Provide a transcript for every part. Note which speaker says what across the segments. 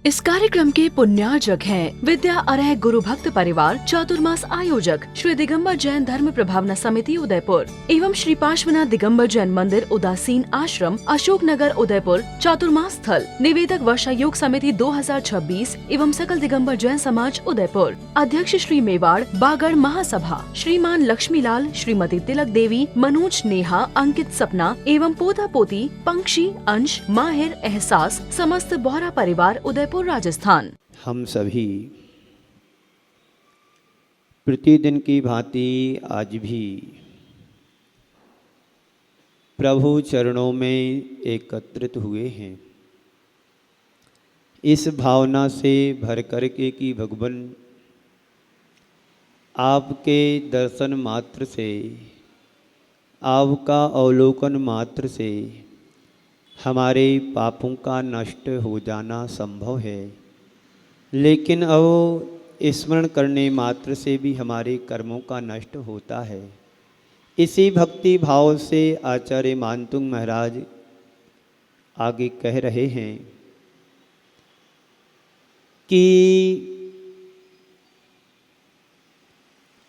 Speaker 1: इस कार्यक्रम के पुण्यार्जक हैं विद्या अरह गुरु भक्त परिवार चातुर्मास आयोजक श्री दिगंबर जैन धर्म प्रभावना समिति उदयपुर एवं श्री पार्श्वनाथ दिगंबर जैन मंदिर उदासीन आश्रम अशोक नगर उदयपुर चातुर्मास स्थल निवेदक वर्षायोग समिति 2026 एवं सकल दिगंबर जैन समाज उदयपुर अध्यक्ष श्री मेवाड़ बागड़ महासभा श्रीमान लक्ष्मीलाल श्रीमती तिलक देवी मनोज नेहा अंकित सपना एवं पोता पोती पंक्षी अंश माहिर एहसास समस्त बोहरा परिवार उदयपुर राजस्थान।
Speaker 2: हम सभी प्रतिदिन की भांति आज भी प्रभु चरणों में एकत्रित हुए हैं, इस भावना से भर कर के कि भगवान आपके दर्शन मात्र से, आपका अवलोकन मात्र से हमारे पापों का नष्ट हो जाना संभव है, लेकिन अब स्मरण करने मात्र से भी हमारे कर्मों का नष्ट होता है। इसी भक्ति भाव से आचार्य मानतुंग महाराज आगे कह रहे हैं कि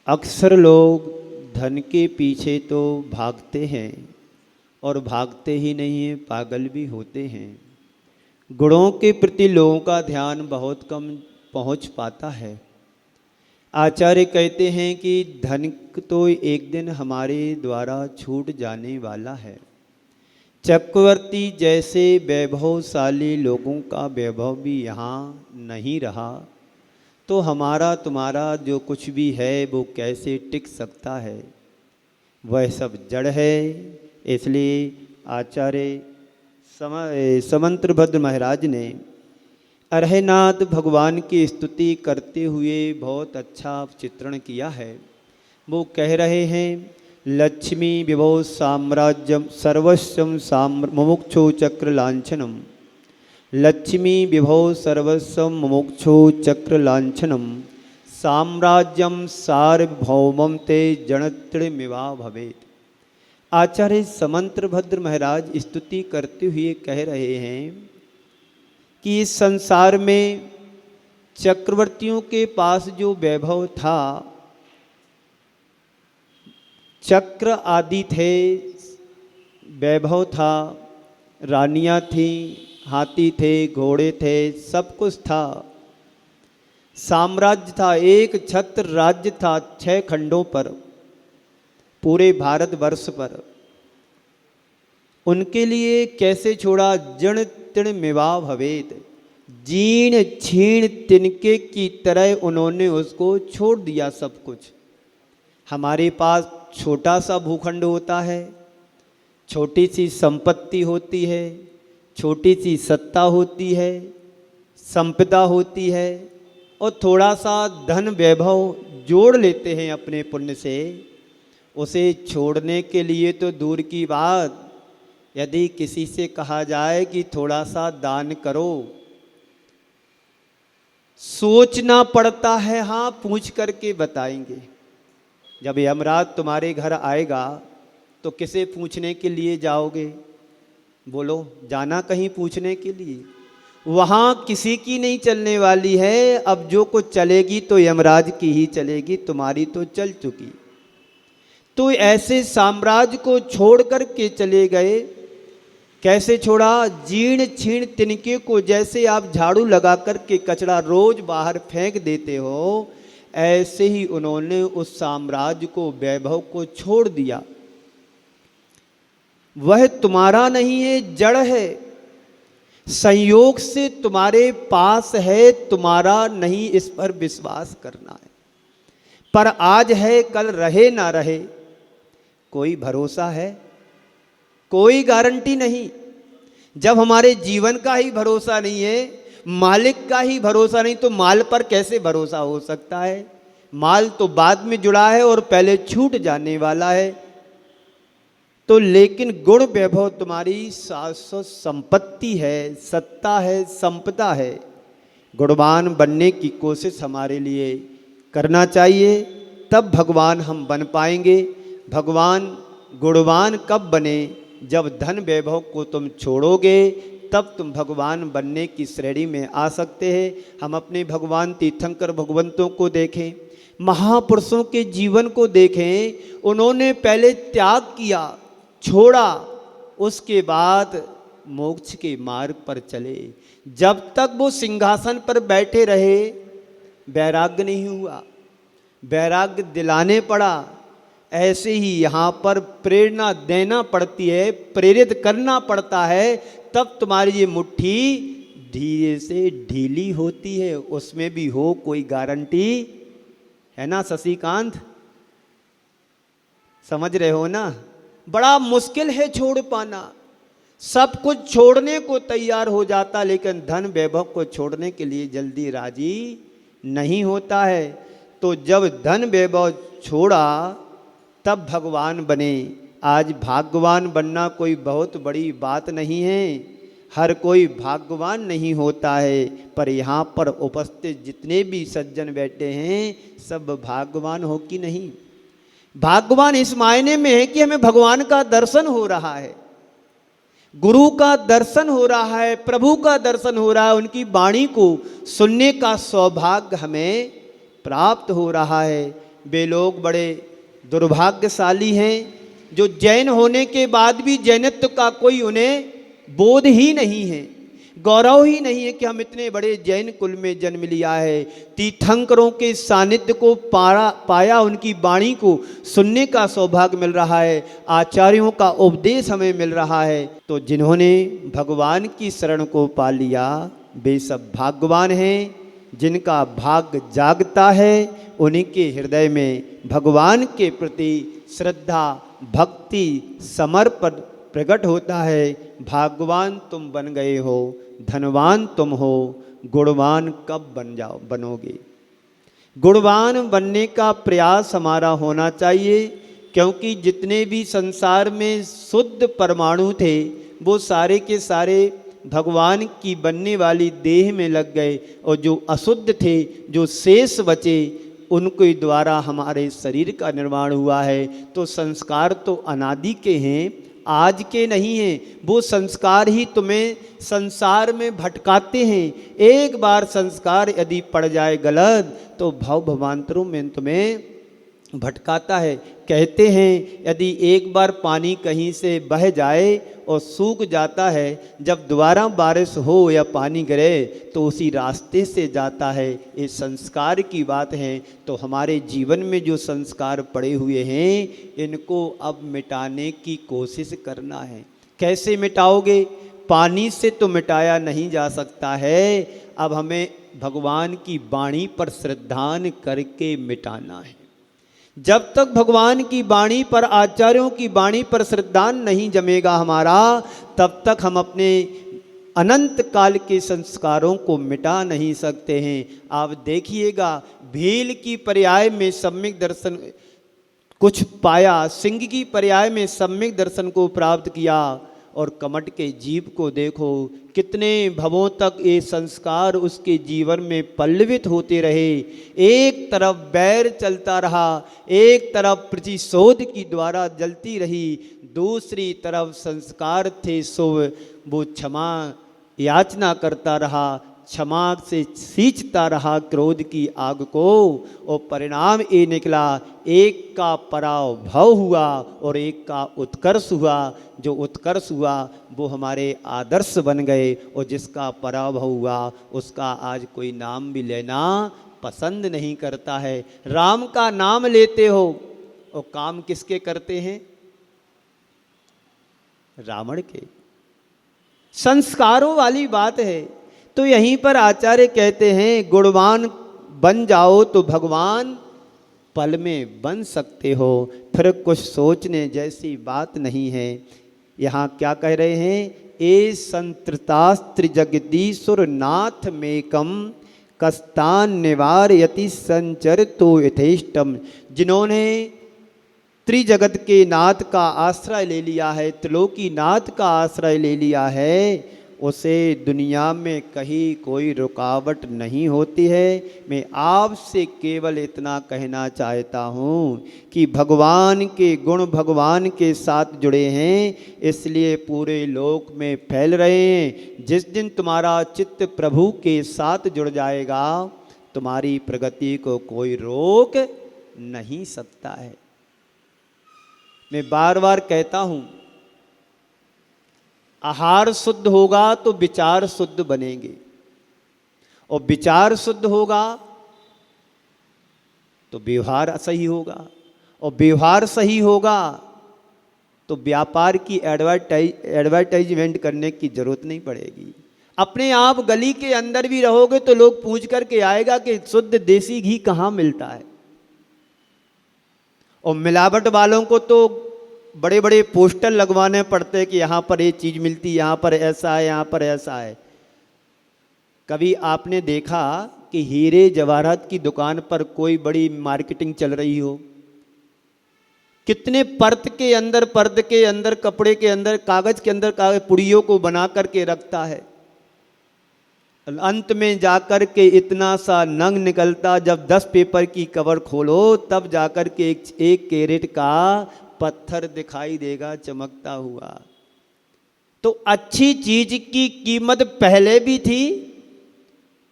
Speaker 2: अक्सर लोग धन के पीछे तो भागते हैं और भागते ही नहीं हैं, पागल भी होते हैं। गुणों के प्रति लोगों का ध्यान बहुत कम पहुंच पाता है। आचार्य कहते हैं कि धन तो एक दिन हमारे द्वारा छूट जाने वाला है। चक्रवर्ती जैसे वैभवशाली लोगों का वैभव भी यहाँ नहीं रहा तो हमारा तुम्हारा जो कुछ भी है वो कैसे टिक सकता है? वह सब जड़ है। इसलिए आचार्य समंत्रभद्र महाराज ने अरहनाथ भगवान की स्तुति करते हुए बहुत अच्छा चित्रण किया है। वो कह रहे हैं, लक्ष्मी विभो साम्राज्यम सर्वस्व मुमुक्षो चक्र लांछनम, लक्ष्मी विभो सर्वस्व मुमुक्षो चक्र लांछनम, साम्राज्यम सार्वभौमं ते जनत्रिमिवा भवेत्। आचार्य समंत्रभद्र महाराज स्तुति करते हुए कह रहे हैं कि इस संसार में चक्रवर्तियों के पास जो वैभव था, चक्र आदि थे, वैभव था, रानियां थी, हाथी थे, घोड़े थे, सब कुछ था, साम्राज्य था, एक छत्र राज्य था 6 खंडों पर, पूरे भारतवर्ष पर। उनके लिए कैसे छोड़ा? जण तृण मिवा भवेत, जीर्ण छीण तिनके की तरह उन्होंने उसको छोड़ दिया सब कुछ। हमारे पास छोटा सा भूखंड होता है, छोटी सी संपत्ति होती है, छोटी सी सत्ता होती है, संपदा होती है, और थोड़ा सा धन वैभव जोड़ लेते हैं अपने पुण्य से। उसे छोड़ने के लिए तो दूर की बात, यदि किसी से कहा जाए कि थोड़ा सा दान करो, सोचना पड़ता है। हाँ, पूछ करके बताएंगे। जब यमराज तुम्हारे घर आएगा तो किसे पूछने के लिए जाओगे? बोलो, जाना कहीं पूछने के लिए? वहाँ किसी की नहीं चलने वाली है। अब जो कुछ चलेगी तो यमराज की ही चलेगी, तुम्हारी तो चल चुकी। तो ऐसे साम्राज्य को छोड़ कर के चले गए। कैसे छोड़ा? जीर्ण छीण तिनके को जैसे आप झाड़ू लगा कर के कचरा रोज बाहर फेंक देते हो, ऐसे ही उन्होंने उस साम्राज्य को, वैभव को छोड़ दिया। वह तुम्हारा नहीं है, जड़ है, संयोग से तुम्हारे पास है, तुम्हारा नहीं, इस पर विश्वास करना है। पर आज है, कल रहे ना रहे, कोई भरोसा है? कोई गारंटी नहीं। जब हमारे जीवन का ही भरोसा नहीं है, मालिक का ही भरोसा नहीं, तो माल पर कैसे भरोसा हो सकता है? माल तो बाद में जुड़ा है और पहले छूट जाने वाला है। तो लेकिन गुण वैभव तुम्हारी शाश्वत संपत्ति है, सत्ता है, संपदा है। गुणवान बनने की कोशिश हमारे लिए करना चाहिए, तब भगवान हम बन पाएंगे। भगवान गुणवान कब बने? जब धन वैभव को तुम छोड़ोगे तब तुम भगवान बनने की श्रेणी में आ सकते हैं। हम अपने भगवान तीर्थंकर भगवंतों को देखें, महापुरुषों के जीवन को देखें। उन्होंने पहले त्याग किया, छोड़ा, उसके बाद मोक्ष के मार्ग पर चले। जब तक वो सिंहासन पर बैठे रहे वैराग्य नहीं हुआ, वैराग्य दिलाने पड़ा। ऐसे ही यहाँ पर प्रेरणा देना पड़ती है, प्रेरित करना पड़ता है, तब तुम्हारी ये मुट्ठी धीरे से ढीली होती है। उसमें भी हो कोई गारंटी है ना शशिकांत? समझ रहे हो ना? बड़ा मुश्किल है छोड़ पाना। सब कुछ छोड़ने को तैयार हो जाता, लेकिन धन वैभव को छोड़ने के लिए जल्दी राजी नहीं होता है। तो जब धन वैभव छोड़ा तब भगवान बने। आज भाग्यवान बनना कोई बहुत बड़ी बात नहीं है, हर कोई भाग्यवान नहीं होता है। पर यहाँ पर उपस्थित जितने भी सज्जन बैठे हैं सब भाग्यवान हो कि नहीं? भाग्यवान इस मायने में है कि हमें भगवान का दर्शन हो रहा है, गुरु का दर्शन हो रहा है, प्रभु का दर्शन हो रहा है, उनकी वाणी को सुनने का सौभाग्य हमें प्राप्त हो रहा है। वे लोग बड़े दुर्भाग्यशाली हैं जो जैन होने के बाद भी जैनत्व का कोई उन्हें बोध ही नहीं है, गौरव ही नहीं है कि हम इतने बड़े जैन कुल में जन्म लिया है। तीर्थंकरों के सानिध्य को पाया, उनकी वाणी को सुनने का सौभाग्य मिल रहा है, आचार्यों का उपदेश हमें मिल रहा है। तो जिन्होंने भगवान की शरण को पा लिया वे सब भाग्यवान हैं। जिनका भाग्य जागता है उन्हीं के हृदय में भगवान के प्रति श्रद्धा, भक्ति, समर्पण प्रकट होता है। भाग्यवान तुम बन गए हो, धनवान तुम हो, गुणवान कब बनोगे? गुणवान बनने का प्रयास हमारा होना चाहिए, क्योंकि जितने भी संसार में शुद्ध परमाणु थे वो सारे के सारे भगवान की बनने वाली देह में लग गए, और जो अशुद्ध थे, जो शेष बचे, उनके द्वारा हमारे शरीर का निर्माण हुआ है। तो संस्कार तो अनादि के हैं, आज के नहीं हैं। वो संस्कार ही तुम्हें संसार में भटकाते हैं। एक बार संस्कार यदि पड़ जाए गलत तो भव भवांतरों में तुम्हें भटकाता है। कहते हैं यदि एक बार पानी कहीं से बह जाए और सूख जाता है, जब दोबारा बारिश हो या पानी गिरे तो उसी रास्ते से जाता है। ये संस्कार की बात है। तो हमारे जीवन में जो संस्कार पड़े हुए हैं इनको अब मिटाने की कोशिश करना है। कैसे मिटाओगे? पानी से तो मिटाया नहीं जा सकता है। अब हमें भगवान की वाणी पर श्रद्धान करके मिटाना है। जब तक भगवान की वाणी पर, आचार्यों की वाणी पर श्रद्धान नहीं जमेगा हमारा, तब तक हम अपने अनंत काल के संस्कारों को मिटा नहीं सकते हैं। आप देखिएगा भील की पर्याय में सम्यक दर्शन कुछ पाया, सिंह की पर्याय में सम्यक दर्शन को प्राप्त किया, और कमट के जीव को देखो कितने भवों तक ये संस्कार उसके जीवन में पल्लवित होते रहे। एक तरफ बैर चलता रहा, एक तरफ प्रतिशोध की द्वारा जलती रही, दूसरी तरफ संस्कार थे सो वो क्षमा याचना करता रहा, क्षमा से सींचता रहा क्रोध की आग को, और परिणाम ये निकला एक का पराभव हुआ और एक का उत्कर्ष हुआ। जो उत्कर्ष हुआ वो हमारे आदर्श बन गए, और जिसका पराभव हुआ उसका आज कोई नाम भी लेना पसंद नहीं करता है। राम का नाम लेते हो और काम किसके करते हैं? रावण के। संस्कारों वाली बात है। तो यहीं पर आचार्य कहते हैं गुणवान बन जाओ तो भगवान पल में बन सकते हो। फिर कुछ सोचने जैसी बात नहीं है। यहाँ क्या कह रहे हैं? ए संत्रतास्त्र जगदीश्वर नाथ मेकम कस्तान निवारयति संचर तो यथेष्टम। जिन्होंने त्रिजगत के नाथ का आश्रय ले लिया है, त्रिलोकी नाथ का आश्रय ले लिया है, उसे दुनिया में कहीं कोई रुकावट नहीं होती है। मैं आपसे केवल इतना कहना चाहता हूँ कि भगवान के गुण भगवान के साथ जुड़े हैं, इसलिए पूरे लोक में फैल रहे हैं। जिस दिन तुम्हारा चित्त प्रभु के साथ जुड़ जाएगा, तुम्हारी प्रगति को कोई रोक नहीं सकता है। मैं बार बार कहता हूँ, आहार शुद्ध होगा तो विचार शुद्ध बनेंगे, और विचार शुद्ध होगा तो व्यवहार सही होगा, और व्यवहार सही होगा तो व्यापार की एडवर्टाइजमेंट करने की जरूरत नहीं पड़ेगी। अपने आप गली के अंदर भी रहोगे तो लोग पूछ करके आएगा कि शुद्ध देसी घी कहाँ मिलता है। और मिलावट वालों को तो बड़े बड़े पोस्टर लगवाने पड़ते हैं कि यहाँ पर ये चीज़ मिलती है, यहाँ पर ऐसा है, यहाँ पर ऐसा है। कभी आपने देखा कि हीरे जवाहरात की दुकान पर कोई बड़ी मार्केटिंग चल रही हो? कितने पर्द के अंदर कपड़े के अंदर कागज के अंदर पुड़ियों को बना करके रखता है। अंत में जाकर के इतना सा नंग निकलता, जब 10 पेपर की कवर खोलो तब जाकर के एक कैरेट का पत्थर दिखाई देगा चमकता हुआ। तो अच्छी चीज की कीमत पहले भी थी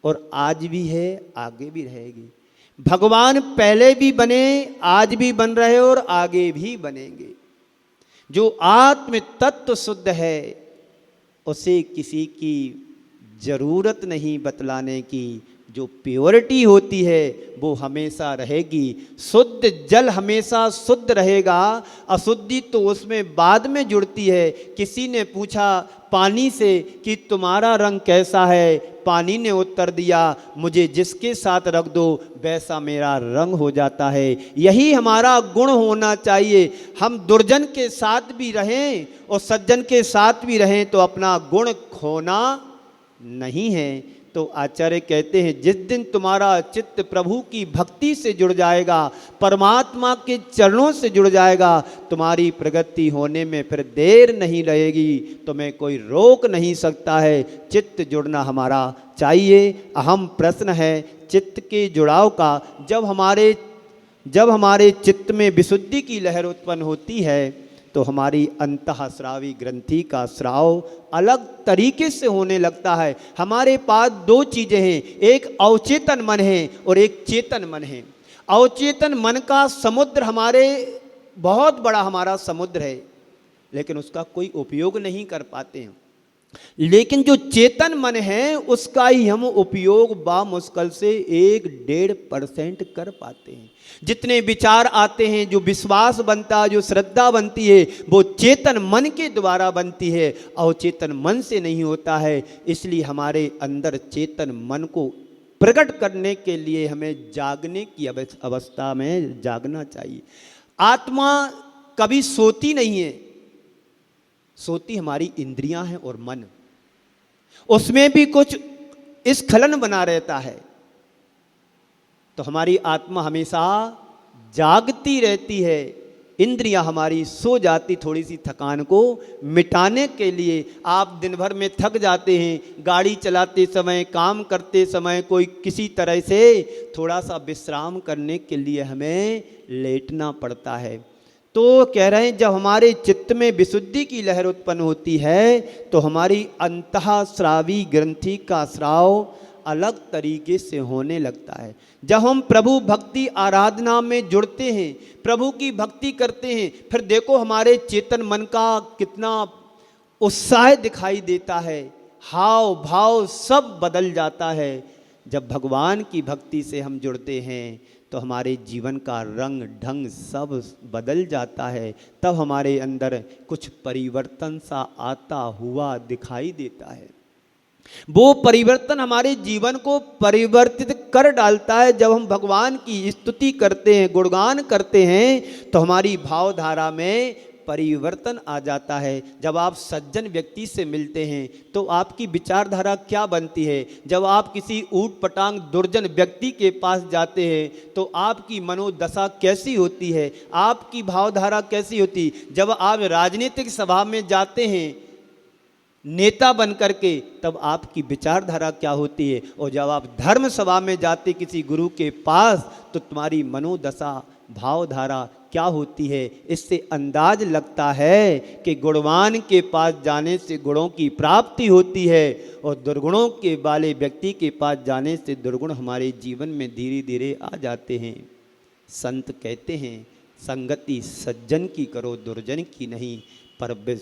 Speaker 2: और आज भी है, आगे भी रहेगी। भगवान पहले भी बने, आज भी बन रहे और आगे भी बनेंगे। जो आत्म तत्व शुद्ध है उसे किसी की जरूरत नहीं बतलाने की। जो प्योरिटी होती है वो हमेशा रहेगी। शुद्ध जल हमेशा शुद्ध रहेगा, अशुद्धि तो उसमें बाद में जुड़ती है। किसी ने पूछा पानी से कि तुम्हारा रंग कैसा है? पानी ने उत्तर दिया, मुझे जिसके साथ रख दो वैसा मेरा रंग हो जाता है। यही हमारा गुण होना चाहिए। हम दुर्जन के साथ भी रहें और सज्जन के साथ भी रहें तो अपना गुण खोना नहीं है। तो आचार्य कहते हैं, जिस दिन तुम्हारा चित्त प्रभु की भक्ति से जुड़ जाएगा, परमात्मा के चरणों से जुड़ जाएगा, तुम्हारी प्रगति होने में फिर देर नहीं लगेगी। तुम्हें कोई रोक नहीं सकता है। चित्त जुड़ना हमारा चाहिए। अहम प्रश्न है चित्त के जुड़ाव का। जब हमारे चित्त में विशुद्धि की लहर उत्पन्न होती है तो हमारी अंतःस्रावी ग्रंथि का स्राव अलग तरीके से होने लगता है। हमारे पास 2 चीज़ें हैं, एक अवचेतन मन है और एक चेतन मन है। अवचेतन मन का समुद्र हमारे बहुत बड़ा हमारा समुद्र है, लेकिन उसका कोई उपयोग नहीं कर पाते हैं। लेकिन जो चेतन मन है उसका ही हम उपयोग बामुश्किल से 1-1.5% कर पाते हैं। जितने विचार आते हैं, जो विश्वास बनता है, जो श्रद्धा बनती है, वो चेतन मन के द्वारा बनती है, अवचेतन मन से नहीं होता है। इसलिए हमारे अंदर चेतन मन को प्रकट करने के लिए हमें जागने की अवस्था में जागना चाहिए। आत्मा कभी सोती नहीं है, सोती हमारी इंद्रियां हैं और मन, उसमें भी कुछ स्खलन बना रहता है। तो हमारी आत्मा हमेशा जागती रहती है। इंद्रियां हमारी सो जाती थोड़ी सी थकान को मिटाने के लिए। आप दिन भर में थक जाते हैं, गाड़ी चलाते समय, काम करते समय, कोई किसी तरह से थोड़ा सा विश्राम करने के लिए हमें लेटना पड़ता है। तो कह रहे हैं, जब हमारे चित्त में विशुद्धि की लहर उत्पन्न होती है तो हमारी अंतःस्रावी ग्रंथि का स्राव अलग तरीके से होने लगता है। जब हम प्रभु भक्ति आराधना में जुड़ते हैं, प्रभु की भक्ति करते हैं, फिर देखो हमारे चेतन मन का कितना उत्साह दिखाई देता है, हाव भाव सब बदल जाता है। जब भगवान की भक्ति से हम जुड़ते हैं तो हमारे जीवन का रंग ढंग सब बदल जाता है। तब हमारे अंदर कुछ परिवर्तन सा आता हुआ दिखाई देता है। वो परिवर्तन हमारे जीवन को परिवर्तित कर डालता है। जब हम भगवान की स्तुति करते हैं, गुणगान करते हैं, तो हमारी भावधारा में परिवर्तन आ जाता है। जब आप सज्जन व्यक्ति से मिलते हैं तो आपकी विचारधारा क्या बनती है? जब आप किसी ऊट पटांग दुर्जन व्यक्ति के पास जाते हैं तो आपकी मनोदशा कैसी होती है? आपकी भावधारा कैसी होती? जब आप राजनीतिक सभा में जाते हैं नेता बन करके, तब आपकी विचारधारा क्या होती है। और जब आप धर्म सभा में जाते किसी गुरु के पास, तो तुम्हारी मनोदशा भावधारा क्या होती है। इससे अंदाज लगता है कि गुणवान के पास जाने से गुणों की प्राप्ति होती है, और दुर्गुणों के वाले व्यक्ति के पास जाने से दुर्गुण हमारे जीवन में धीरे धीरे आ जाते हैं। संत कहते हैं, संगति सज्जन की करो दुर्जन की नहीं। पर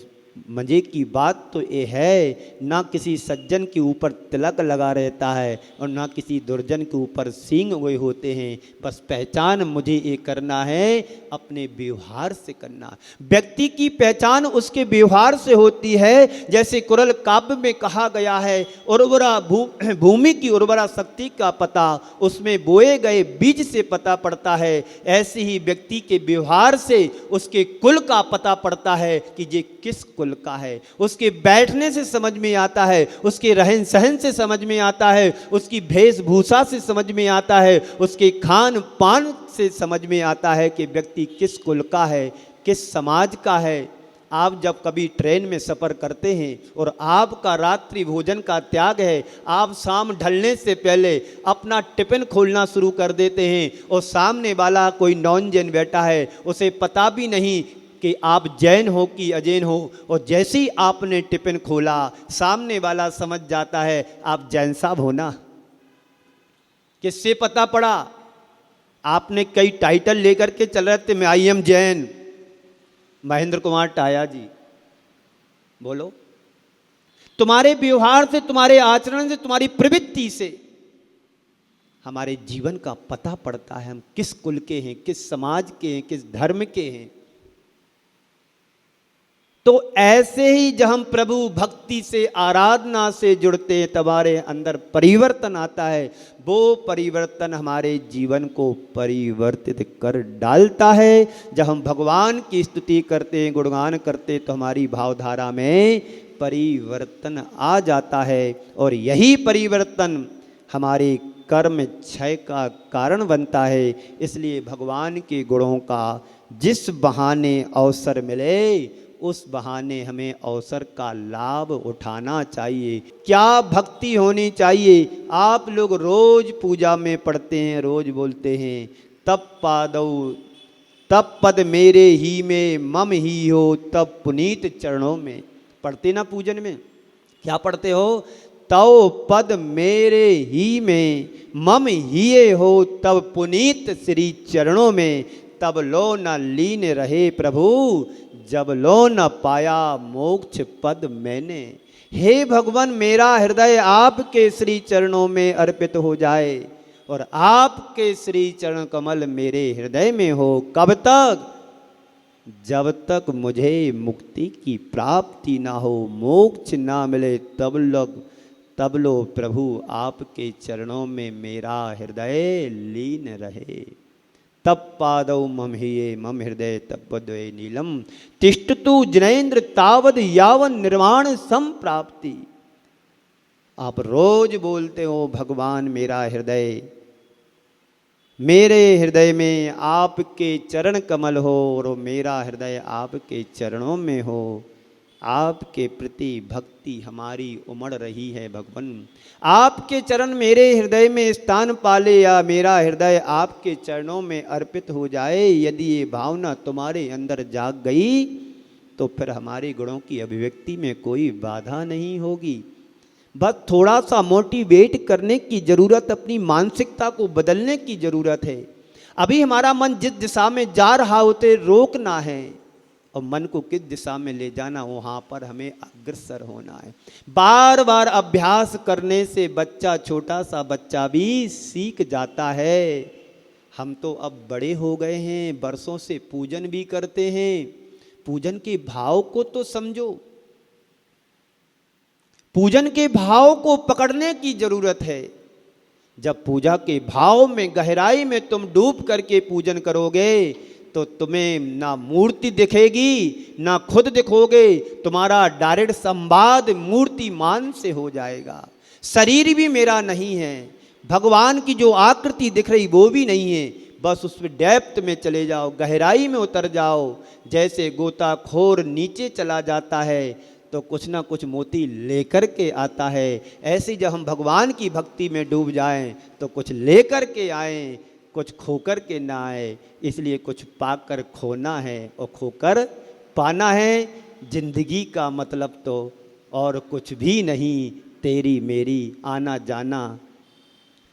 Speaker 2: मजे की बात तो ये है, ना किसी सज्जन के ऊपर तिलक लगा रहता है और ना किसी दुर्जन के ऊपर सींग हुए होते हैं। बस पहचान मुझे ये करना है, अपने व्यवहार से करना। व्यक्ति की पहचान उसके व्यवहार से होती है। जैसे कुरल काव्य में कहा गया है, उर्वरा भूमि की उर्वरा शक्ति का पता उसमें बोए गए बीज से पता पड़ता है। ऐसे ही व्यक्ति के व्यवहार से उसके कुल का पता पड़ता है कि ये किस कुल का है। उसके बैठने से समझ में आता है, उसके रहन सहन से समझ में आता है, उसकी वेशभूषा से समझ में आता है, उसके खान पान से समझ में आता है कि व्यक्ति किस कुल का है, किस समाज का है। आप जब कभी ट्रेन में सफ़र करते हैं और आपका रात्रि भोजन का त्याग है, आप शाम ढलने से पहले अपना टिफ़िन खोलना शुरू कर देते हैं, और सामने वाला कोई नॉन जैन बैठा है, उसे पता भी नहीं कि आप जैन हो कि अजैन हो, और जैसे ही आपने टिफ़िन खोला, सामने वाला समझ जाता है आप जैन साहब हो ना। किससे पता पड़ा? आपने कई टाइटल लेकर के चल रहे थे, मैं आई एम जैन, महेंद्र कुमार टाया जी। बोलो, तुम्हारे व्यवहार से, तुम्हारे आचरण से, तुम्हारी प्रवृत्ति से हमारे जीवन का पता पड़ता है, हम किस कुल के हैं, किस समाज के हैं, किस धर्म के हैं। तो ऐसे ही जब हम प्रभु भक्ति से, आराधना से जुड़ते हैं, तब अंदर परिवर्तन आता है। वो परिवर्तन हमारे जीवन को परिवर्तित कर डालता है। जब हम भगवान की स्तुति करते हैं, गुणगान करते हैं, तो हमारी भावधारा में परिवर्तन आ जाता है, और यही परिवर्तन हमारे कर्म क्षय का कारण बनता है। इसलिए भगवान के गुणों का जिस बहाने अवसर मिले, उस बहाने हमें अवसर का लाभ उठाना चाहिए। क्या भक्ति होनी चाहिए। आप लोग रोज पूजा में पढ़ते हैं, रोज बोलते हैं, तब पादौ तब पद मेरे ही में मम ही हो, तब पुनीत चरणों में। पढ़ते ना पूजन में, क्या पढ़ते हो? तव पद मेरे ही में मम हिये हो, तब पुनीत श्री चरणों में। तब लो न लीन रहे प्रभु, जब लो न पाया मोक्ष पद मैंने। हे भगवान, मेरा हृदय आपके श्री चरणों में अर्पित हो जाए, और आपके श्री चरण कमल मेरे हृदय में हो। कब तक? जब तक मुझे मुक्ति की प्राप्ति ना हो, मोक्ष ना मिले, तब लो प्रभु आपके चरणों में मेरा हृदय लीन रहे। तब पादौ मम हिये मम हृदय तपद्वये नीलम, तिष्ठतु जनेन्द्र तावद यावन निर्वाण संप्राप्ति। आप रोज बोलते हो, भगवान मेरा हृदय, मेरे हृदय में आपके चरण कमल हो, और मेरा हृदय आपके चरणों में हो। आपके प्रति भक्ति हमारी उमड़ रही है भगवान। आपके चरण मेरे हृदय में स्थान पाले, या मेरा हृदय आपके चरणों में अर्पित हो जाए। यदि ये भावना तुम्हारे अंदर जाग गई, तो फिर हमारे गुणों की अभिव्यक्ति में कोई बाधा नहीं होगी। बस थोड़ा सा मोटिवेट करने की ज़रूरत, अपनी मानसिकता को बदलने की ज़रूरत है। अभी हमारा मन जिस दिशा में जा रहा होते रोकना है, और मन को किस दिशा में ले जाना, वहाँ पर हमें अग्रसर होना है। बार बार अभ्यास करने से बच्चा, छोटा सा बच्चा भी सीख जाता है। हम तो अब बड़े हो गए हैं, बरसों से पूजन भी करते हैं। पूजन के भाव को तो समझो, पूजन के भाव को पकड़ने की जरूरत है। जब पूजा के भाव में, गहराई में तुम डूब करके पूजन करोगे, तो तुम्हें ना मूर्ति दिखेगी, ना खुद दिखोगे। तुम्हारा डायरेक्ट संवाद मूर्तिमान से हो जाएगा। शरीर भी मेरा नहीं है, भगवान की जो आकृति दिख रही वो भी नहीं है। बस उसमें डेप्थ में चले जाओ, गहराई में उतर जाओ। जैसे गोताखोर नीचे चला जाता है, तो कुछ ना कुछ मोती लेकर के आता है। ऐसे जब हम भगवान की भक्ति में डूब जाएं तो कुछ लेकर के आएं, कुछ खोकर के ना आए। इसलिए कुछ पाकर खोना है और खोकर पाना है। जिंदगी का मतलब तो और कुछ भी नहीं, तेरी मेरी आना जाना,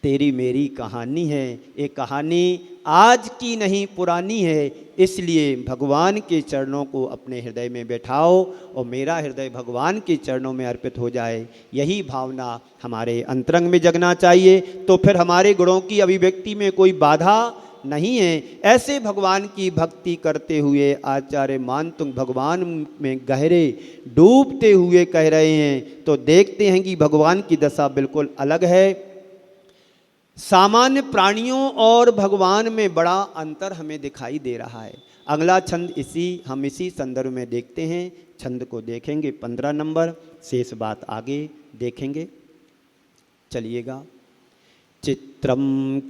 Speaker 2: तेरी मेरी कहानी है। ये कहानी आज की नहीं पुरानी है। इसलिए भगवान के चरणों को अपने हृदय में बैठाओ और मेरा हृदय भगवान के चरणों में अर्पित हो जाए। यही भावना हमारे अंतरंग में जगना चाहिए। तो फिर हमारे गुणों की अभिव्यक्ति में कोई बाधा नहीं है। ऐसे भगवान की भक्ति करते हुए आचार्य मानतुंग भगवान में गहरे डूबते हुए कह रहे हैं, तो देखते हैं कि भगवान की दशा बिल्कुल अलग है। सामान्य प्राणियों और भगवान में बड़ा अंतर हमें दिखाई दे रहा है। अगला छंद हम इसी संदर्भ में देखते हैं। छंद को देखेंगे 15 नंबर, शेष बात आगे देखेंगे। चलिएगा। चित्रम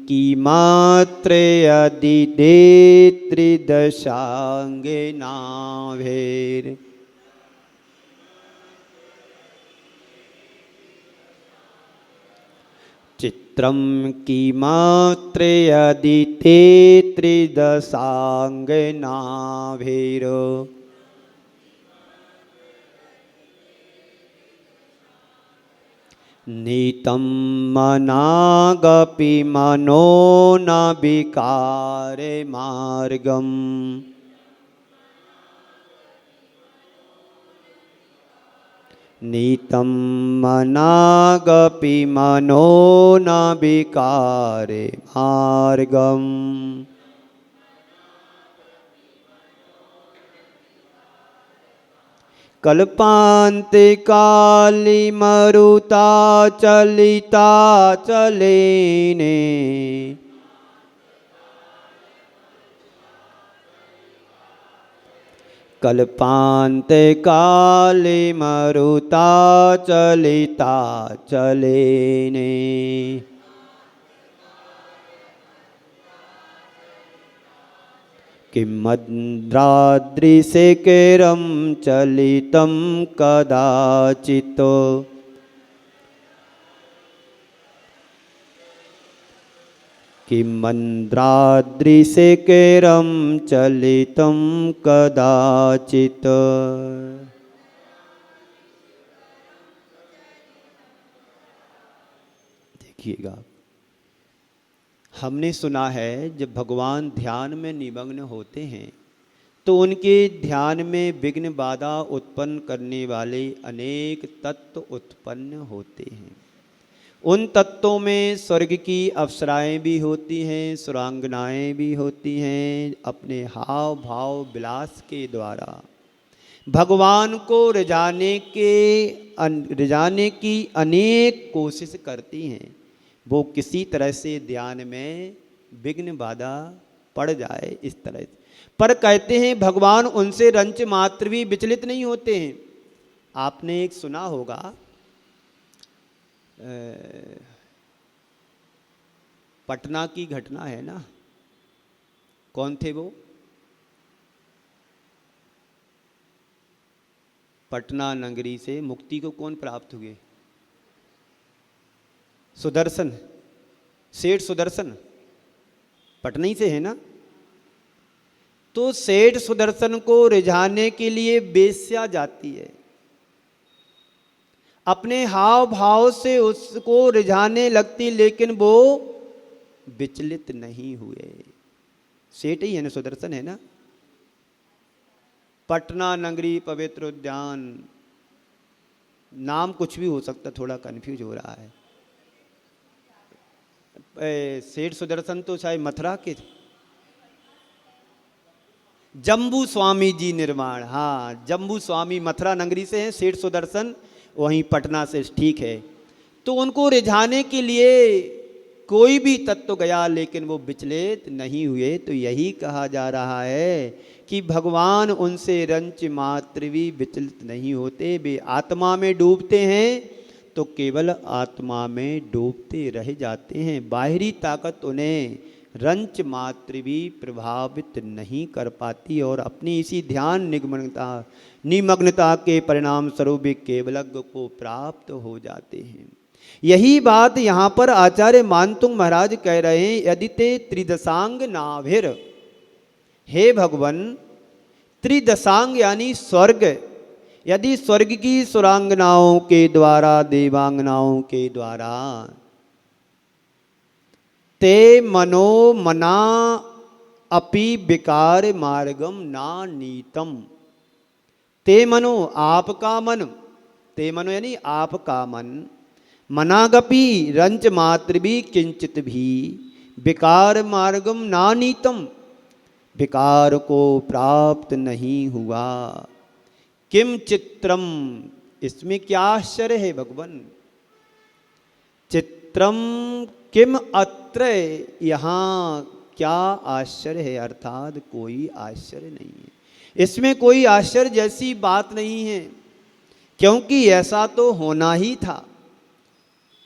Speaker 2: की मात्र यदि दे त्रिदशांगे नाभेर, चित्रम की मात्र यदि ते त्रिदशांग नाभेर, नीतं मनागपि मनो न विकारे मार्गम, नीतं मनागपि मनो न विकारे मार्गम। कल्पान्ते काली मरुता चलिता चलेने, कल्पान्ते काले मरुता चलिता चलेने, किमद्राद्रिशेखरं चलितं कदाचित्, किमद्राद्रिशेखरं चलितं कदाचित्। देखिएगा, हमने सुना है जब भगवान ध्यान में निमग्न होते हैं तो उनके ध्यान में विघ्न बाधा उत्पन्न करने वाले अनेक तत्व उत्पन्न होते हैं। उन तत्वों में स्वर्ग की अप्सराएं भी होती हैं, सुरांगनाएं भी होती हैं। अपने हाव भाव विलास के द्वारा भगवान को रिझाने की अनेक कोशिश करती हैं। वो किसी तरह से ध्यान में विघ्न बाधा पड़ जाए इस तरह से, पर कहते हैं भगवान उनसे रंच मात्र भी विचलित नहीं होते हैं। आपने एक सुना होगा, पटना की घटना है ना, कौन थे वो? पटना नगरी से मुक्ति को कौन प्राप्त हुए? सुदर्शन, सेठ सुदर्शन, पटना ही से है ना। तो सेठ सुदर्शन को रिझाने के लिए बेश्या जाती है, अपने हाव भाव से उसको रिझाने लगती, लेकिन वो विचलित नहीं हुए। सेठ ही है ना, सुदर्शन है ना। पटना नगरी पवित्र उद्यान, नाम कुछ भी हो सकता, थोड़ा कंफ्यूज हो रहा है। सेठ सुदर्शन तो शायद मथुरा के थे। जम्बू स्वामी जी निर्माण, हाँ, जम्बू स्वामी मथुरा नगरी से हैं, सेठ सुदर्शन वहीं पटना से, ठीक है। तो उनको रिझाने के लिए कोई भी तत्व गया, लेकिन वो विचलित नहीं हुए। तो यही कहा जा रहा है कि भगवान उनसे रंच मात्र भी विचलित नहीं होते। वे आत्मा में डूबते हैं तो केवल आत्मा में डूबते रह जाते हैं। बाहरी ताकत उन्हें रंच मात्र भी प्रभावित नहीं कर पाती और अपनी इसी ध्यान निमग्नता के परिणाम स्वरूप केवलज्ञ को प्राप्त हो जाते हैं। यही बात यहाँ पर आचार्य मानतुंग महाराज कह रहे हैं, यदि ते त्रिदशांग नाभिर, हे भगवान त्रिदशांग यानी स्वर्ग, यदि स्वर्ग की सुरांगनाओं के द्वारा, देवांगनाओं के द्वारा ते मनो मना अपि विकार मार्गम ना नीतम, ते मनो आपका मन, ते मनो यानी आपका मन, मनागपि रंच मात्र भी किंचित भी विकार मार्गम ना नीतम, विकार को प्राप्त नहीं हुआ। किम चित्रम, इसमें क्या आश्चर्य है भगवान, चित्रम किम अत्र, यहाँ क्या आश्चर्य है, अर्थात कोई आश्चर्य नहीं है, इसमें कोई आश्चर्य जैसी बात नहीं है, क्योंकि ऐसा तो होना ही था।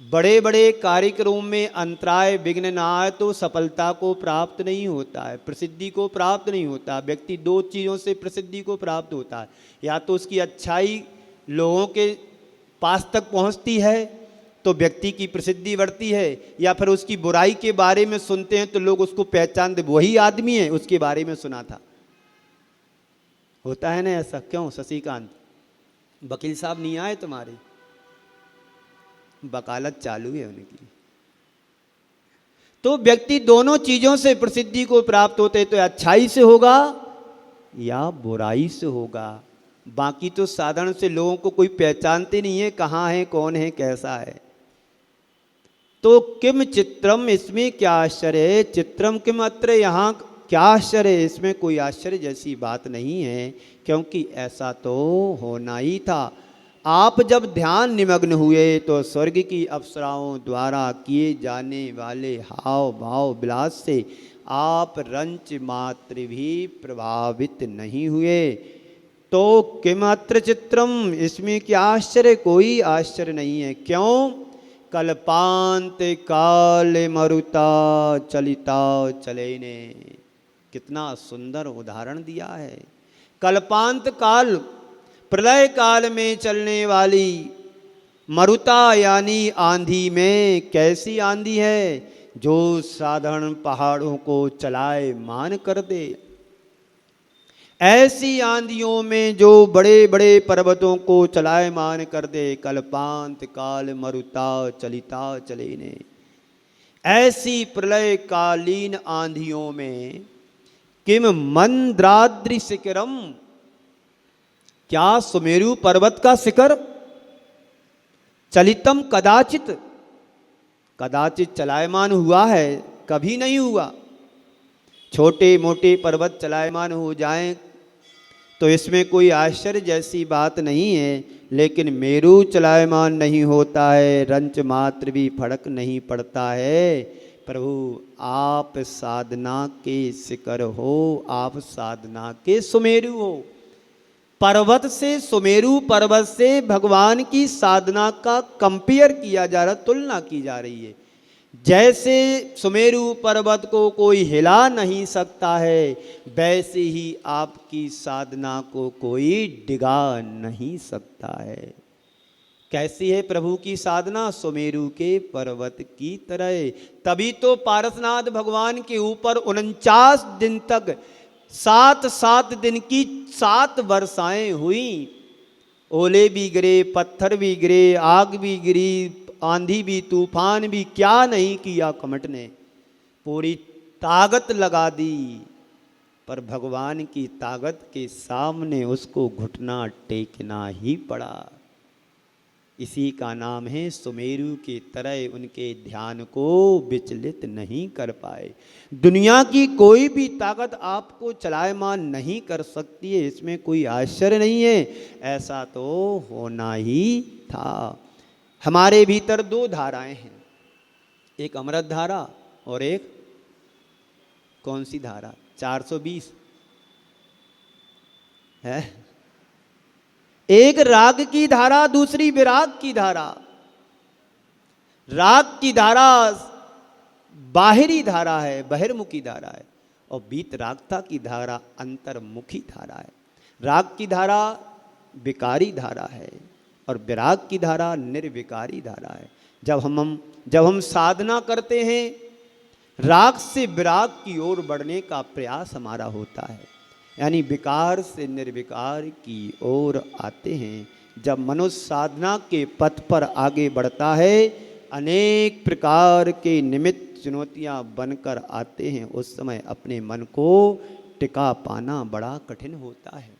Speaker 2: बड़े बड़े कार्यक्रम में अंतराय विघ्न ना आए तो सफलता को प्राप्त नहीं होता है, प्रसिद्धि को प्राप्त नहीं होता। व्यक्ति दो चीज़ों से प्रसिद्धि को प्राप्त होता है, या तो उसकी अच्छाई लोगों के पास तक पहुंचती है तो व्यक्ति की प्रसिद्धि बढ़ती है, या फिर उसकी बुराई के बारे में सुनते हैं तो लोग उसको पहचानते, वही आदमी है, उसके बारे में सुना था। होता है ना ऐसा? क्यों शशिकांत, वकील साहब नहीं आए तुम्हारे? वकालत चालू है उनकी। तो व्यक्ति दोनों चीजों से प्रसिद्धि को प्राप्त होते, तो अच्छाई से होगा या बुराई से होगा। बाकी तो साधारण से लोगों को कोई पहचानते नहीं है, कहाँ है, कौन है, कैसा है। तो किम चित्रम, इसमें क्या आश्चर्य है, चित्रम किम अत्र, यहाँ क्या आश्चर्य है, इसमें कोई आश्चर्य जैसी बात नहीं है, क्योंकि ऐसा तो होना ही था। आप जब ध्यान निमग्न हुए तो स्वर्ग की अप्सराओं द्वारा किए जाने वाले हाव भाव विलास से आप रंच मात्र भी प्रभावित नहीं हुए। तो किमत्र चित्रम, इसमें क्या आश्चर्य, कोई आश्चर्य नहीं है। क्यों? कल्पांत काल मरुता चलिता चलेने, कितना सुंदर उदाहरण दिया है। कल्पांत काल, प्रलय काल में चलने वाली मरुता यानी आंधी में, कैसी आंधी है, जो साधारण पहाड़ों को चलाए मान कर दे। ऐसी आंधियों में जो बड़े बड़े पर्वतों को चलाए मान कर दे। कल्पांत काल मरुता चलिता चलेने, ऐसी प्रलय कालीन आंधियों में किम मंद्राद्रि शिखरम, क्या सुमेरु पर्वत का शिखर, चलितम कदाचित, कदाचित चलायमान हुआ है, कभी नहीं हुआ। छोटे मोटे पर्वत चलायमान हो जाएं तो इसमें कोई आश्चर्य जैसी बात नहीं है, लेकिन मेरु चलायमान नहीं होता है, रंच मात्र भी फर्क नहीं पड़ता है। प्रभु आप साधना के शिखर हो, आप साधना के सुमेरु हो। पर्वत से, सुमेरु पर्वत से भगवान की साधना का कंपेयर किया जा रहा, तुलना की जा रही है। जैसे सुमेरु पर्वत को कोई हिला नहीं सकता है, वैसे ही आपकी साधना को कोई डिगा नहीं सकता है। कैसी है प्रभु की साधना? सुमेरु के पर्वत की तरह। तभी तो पारसनाथ भगवान के ऊपर 49 दिन तक 7 दिन की 7 वर्षाएं हुई। ओले भी गिरे, पत्थर भी गिरे, आग भी गिरी, आंधी भी, तूफान भी, क्या नहीं किया कमट ने, पूरी ताकत लगा दी, पर भगवान की ताकत के सामने उसको घुटना टेकना ही पड़ा। इसी का नाम है सुमेरु की तरह उनके ध्यान को विचलित नहीं कर पाए। दुनिया की कोई भी ताकत आपको चलायमान नहीं कर सकती है, इसमें कोई आश्चर्य नहीं है, ऐसा तो होना ही था। हमारे भीतर 2 धाराएं हैं, एक अमृत धारा और एक कौन सी धारा? 420 है। एक राग की धारा, दूसरी विराग की धारा। राग की धारा बाहरी धारा है, बहिर्मुखी धारा है, और वीतरागता की धारा अंतर्मुखी धारा है। राग की धारा विकारी धारा है और विराग की धारा निर्विकारी धारा है। जब हम साधना करते हैं, राग से विराग की ओर बढ़ने का प्रयास हमारा होता है, यानी विकार से निर्विकार की ओर आते हैं। जब मनुष्य साधना के पथ पर आगे बढ़ता है, अनेक प्रकार के निमित्त चुनौतियां बनकर आते हैं, उस समय अपने मन को टिका पाना बड़ा कठिन होता है।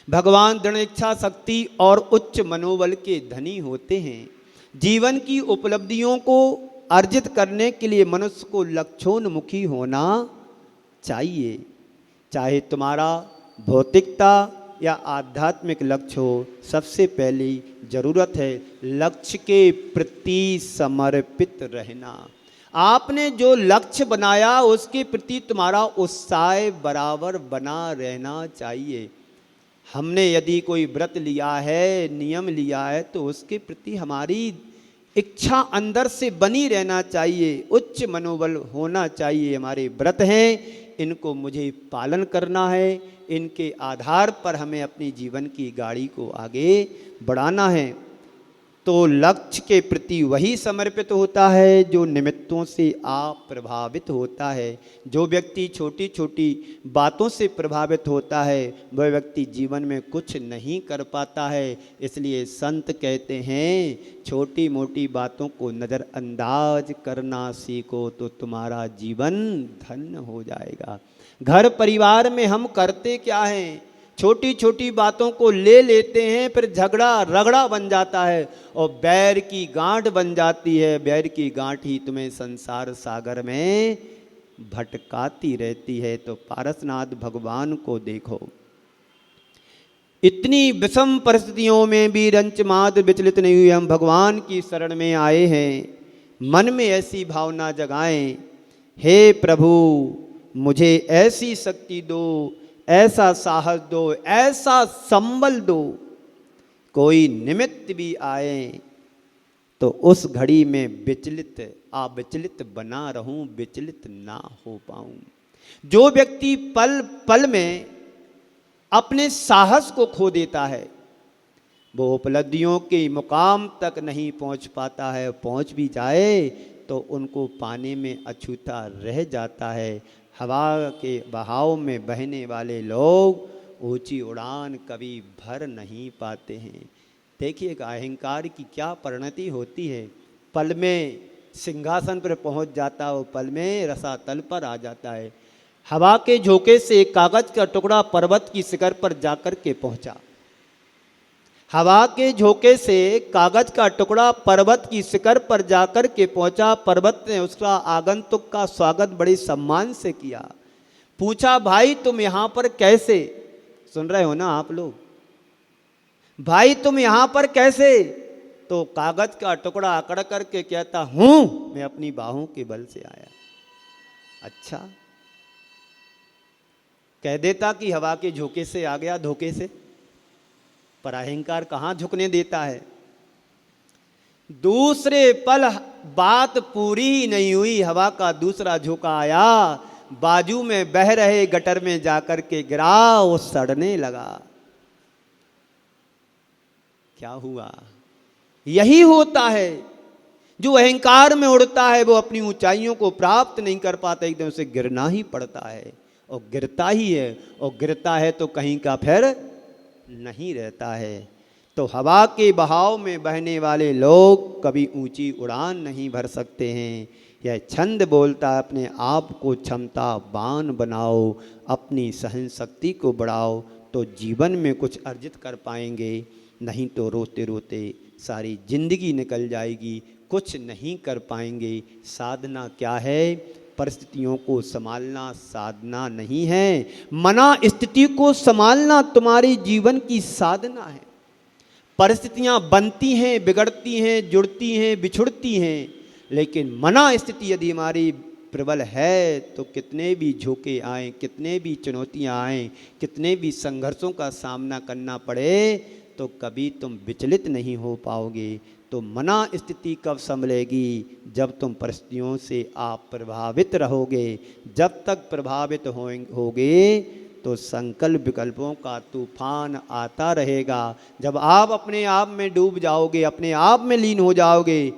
Speaker 2: भगवान दृढ़ इच्छा शक्ति और उच्च मनोबल के धनी होते हैं। जीवन की उपलब्धियों को अर्जित करने के लिए मनुष्य को लक्ष्योन्मुखी होना चाहिए। चाहे तुम्हारा भौतिकता या आध्यात्मिक लक्ष्य हो, सबसे पहली जरूरत है लक्ष्य के प्रति समर्पित रहना। आपने जो लक्ष्य बनाया उसके प्रति तुम्हारा उत्साह बराबर बना रहना चाहिए। हमने यदि कोई व्रत लिया है, नियम लिया है, तो उसके प्रति हमारी इच्छा अंदर से बनी रहना चाहिए, उच्च मनोबल होना चाहिए। हमारे व्रत हैं, इनको मुझे पालन करना है, इनके आधार पर हमें अपनी जीवन की गाड़ी को आगे बढ़ाना है। तो लक्ष्य के प्रति वही समर्पित होता है जो निमित्तों से अप्रभावित होता है। जो व्यक्ति छोटी छोटी बातों से प्रभावित होता है, वह व्यक्ति जीवन में कुछ नहीं कर पाता है। इसलिए संत कहते हैं, छोटी मोटी बातों को नज़रअंदाज करना सीखो तो तुम्हारा जीवन धन्य हो जाएगा। घर परिवार में हम करते क्या हैं? छोटी छोटी बातों को ले लेते हैं, फिर झगड़ा रगड़ा बन जाता है और बैर की गांठ बन जाती है। बैर की गांठ ही तुम्हें संसार सागर में भटकाती रहती है। तो पारसनाथ भगवान को देखो, इतनी विषम परिस्थितियों में भी रंच मात्र विचलित नहीं हुए। हम भगवान की शरण में आए हैं, मन में ऐसी भावना जगाएं, हे प्रभु मुझे ऐसी शक्ति दो, ऐसा साहस दो, ऐसा संबल दो, कोई निमित्त भी आए तो उस घड़ी में विचलित अविचलित बना रहूं, विचलित ना हो पाऊं। जो व्यक्ति पल पल में अपने साहस को खो देता है, वो उपलब्धियों के मुकाम तक नहीं पहुंच पाता है। पहुंच भी जाए तो उनको पाने में अछूता रह जाता है। हवा के बहाव में बहने वाले लोग ऊंची उड़ान कभी भर नहीं पाते हैं। देखिएगा अहंकार की क्या परिणति होती है। पल में सिंहासन पर पहुंच जाता है, वो पल में रसातल पर आ जाता है। हवा के झोंके से एक कागज का टुकड़ा पर्वत की शिखर पर जाकर के पहुंचा। हवा के झोंके से कागज का टुकड़ा पर्वत की शिखर पर जाकर के पहुंचा। पर्वत ने उसका आगंतुक का स्वागत बड़े सम्मान से किया। पूछा, भाई तुम यहां पर कैसे? सुन रहे हो ना आप लोग? भाई तुम यहां पर कैसे? तो कागज का टुकड़ा अकड़ करके कहता हूं, मैं अपनी बाहों के बल से आया। अच्छा, कह देता कि हवा के झोंके से आ गया, धोखे से। पर अहंकार कहाँ झुकने देता है। दूसरे पल बात पूरी ही नहीं हुई, हवा का दूसरा झोंका आया, बाजू में बह रहे गटर में जाकर के गिरा, वो सड़ने लगा। क्या हुआ? यही होता है। जो अहंकार में उड़ता है वो अपनी ऊंचाइयों को प्राप्त नहीं कर पाता, एकदम से गिरना ही पड़ता है और गिरता ही है। और गिरता है तो कहीं का फिर नहीं रहता है। तो हवा के बहाव में बहने वाले लोग कभी ऊंची उड़ान नहीं भर सकते हैं। यह छंद बोलता है, अपने आप को क्षमतावान बनाओ, अपनी सहन शक्ति को बढ़ाओ, तो जीवन में कुछ अर्जित कर पाएंगे। नहीं तो रोते रोते सारी जिंदगी निकल जाएगी, कुछ नहीं कर पाएंगे। साधना क्या है? परिस्थितियों को संभालना साधना नहीं है। मना स्थिति को संभालना तुम्हारे जीवन की साधना है। परिस्थितियां बनती हैं, बिगड़ती हैं, जुड़ती हैं, बिछुड़ती हैं, लेकिन मना स्थिति यदि हमारी प्रबल है तो कितने भी झोंके आए, कितने भी चुनौतियां आए, कितने भी संघर्षों का सामना करना पड़े, तो कभी तुम विचलित नहीं हो पाओगे। तो मना स्थिति कब संभलेगी? जब तुम परिस्थितियों से आप प्रभावित रहोगे। जब तक प्रभावित होगे तो संकल्प विकल्पों का तूफान आता रहेगा। जब आप अपने आप में डूब जाओगे, अपने आप में लीन हो जाओगे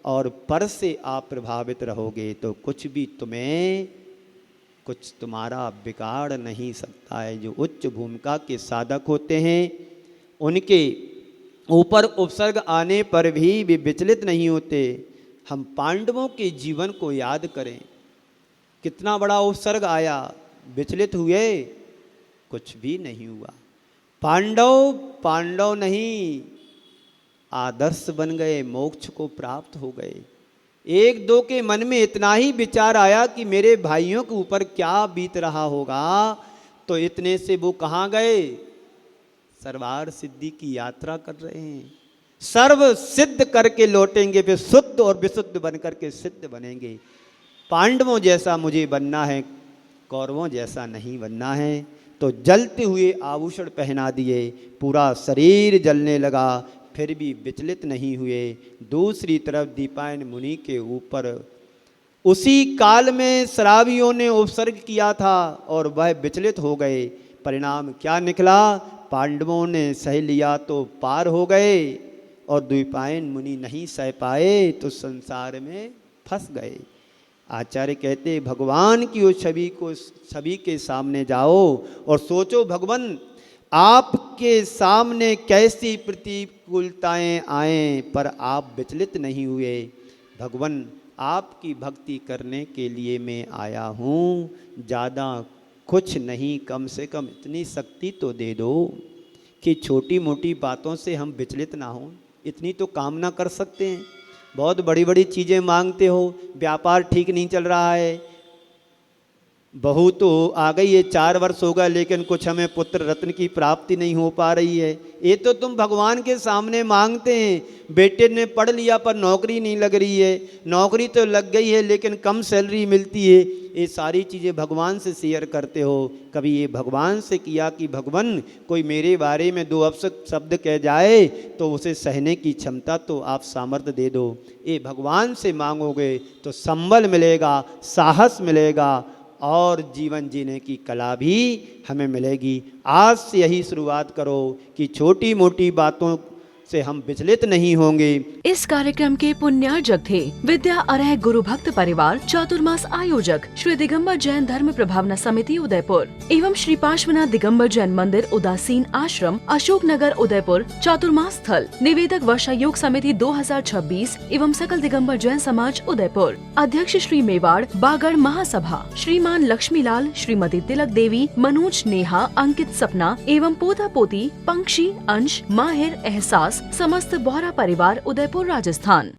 Speaker 2: और पर से आप प्रभावित रहोगे तो कुछ भी कुछ तुम्हारा बिगाड़ नहीं सकता है। जो उच्च भूमिका के साधक होते हैं उनके ऊपर उपसर्ग आने पर भी वे विचलित नहीं होते। हम पांडवों के जीवन को याद करें, कितना बड़ा उपसर्ग आया, विचलित हुए? कुछ भी नहीं हुआ। पांडव नहीं, आदर्श बन गए, मोक्ष को प्राप्त हो गए। एक दो के मन में इतना ही विचार आया कि मेरे भाइयों के ऊपर क्या बीत रहा होगा, तो इतने से वो कहाँ गए? सर्वार सिद्धि की यात्रा कर रहे हैं। सर्व सिद्ध करके लौटेंगे, फिर शुद्ध और विशुद्ध बन करके सिद्ध बनेंगे। पांडवों जैसा मुझे बनना है, कौरवों जैसा नहीं बनना है। तो जलते हुए आभूषण पहना दिए, पूरा शरीर जलने लगा, फिर भी विचलित नहीं हुए। दूसरी तरफ दीपायन मुनि के ऊपर उसी काल में शराबियों ने उपसर्ग किया था और वह विचलित हो गए। परिणाम क्या निकला? पांडवों ने सह लिया तो पार हो गए और द्वीपायन मुनि नहीं सह पाए तो संसार में फंस गए। आचार्य कहते भगवान की उस छवि को सभी के सामने जाओ और सोचो, भगवान आपके सामने कैसी प्रतिकूलताएं आए पर आप विचलित नहीं हुए। भगवान आपकी भक्ति करने के लिए मैं आया हूँ, ज़्यादा कुछ नहीं, कम से कम इतनी शक्ति तो दे दो कि छोटी मोटी बातों से हम विचलित ना हों। इतनी तो कामना कर सकते हैं। बहुत बड़ी बड़ी चीज़ें मांगते हो, व्यापार ठीक नहीं चल रहा है, बहू तो आ गई है, 4 वर्ष हो गए, लेकिन कुछ हमें पुत्र रत्न की प्राप्ति नहीं हो पा रही है। ये तो तुम भगवान के सामने मांगते हैं। बेटे ने पढ़ लिया पर नौकरी नहीं लग रही है, नौकरी तो लग गई है लेकिन कम सैलरी मिलती है। ये सारी चीज़ें भगवान से शेयर करते हो। कभी ये भगवान से किया कि भगवान कोई मेरे बारे में 2 अपशब्द शब्द कह जाए तो उसे सहने की क्षमता तो आप सामर्थ्य दे दो। ये भगवान से मांगोगे तो संबल मिलेगा, साहस मिलेगा और जीवन जीने की कला भी हमें मिलेगी। आज से यही शुरुआत करो कि छोटी मोटी बातों से हम विचलित नहीं होंगे।
Speaker 1: इस कार्यक्रम के पुण्यार्जक थे विद्या अरह गुरु भक्त परिवार चातुर्मास आयोजक श्री दिगंबर जैन धर्म प्रभावना समिति उदयपुर एवं श्री पार्श्वनाथ दिगंबर जैन मंदिर उदासीन आश्रम अशोक नगर उदयपुर चातुर्मास स्थल निवेदक वर्षा योग समिति 2026 एवं सकल दिगंबर जैन समाज उदयपुर अध्यक्ष श्री मेवाड़ बागड़ महासभा श्रीमान लक्ष्मीलाल श्रीमती तिलक देवी मनोज नेहा अंकित सपना एवं पोता पोती पंक्षी अंश माहिर एहसास समस्त बोहरा परिवार उदयपुर राजस्थान।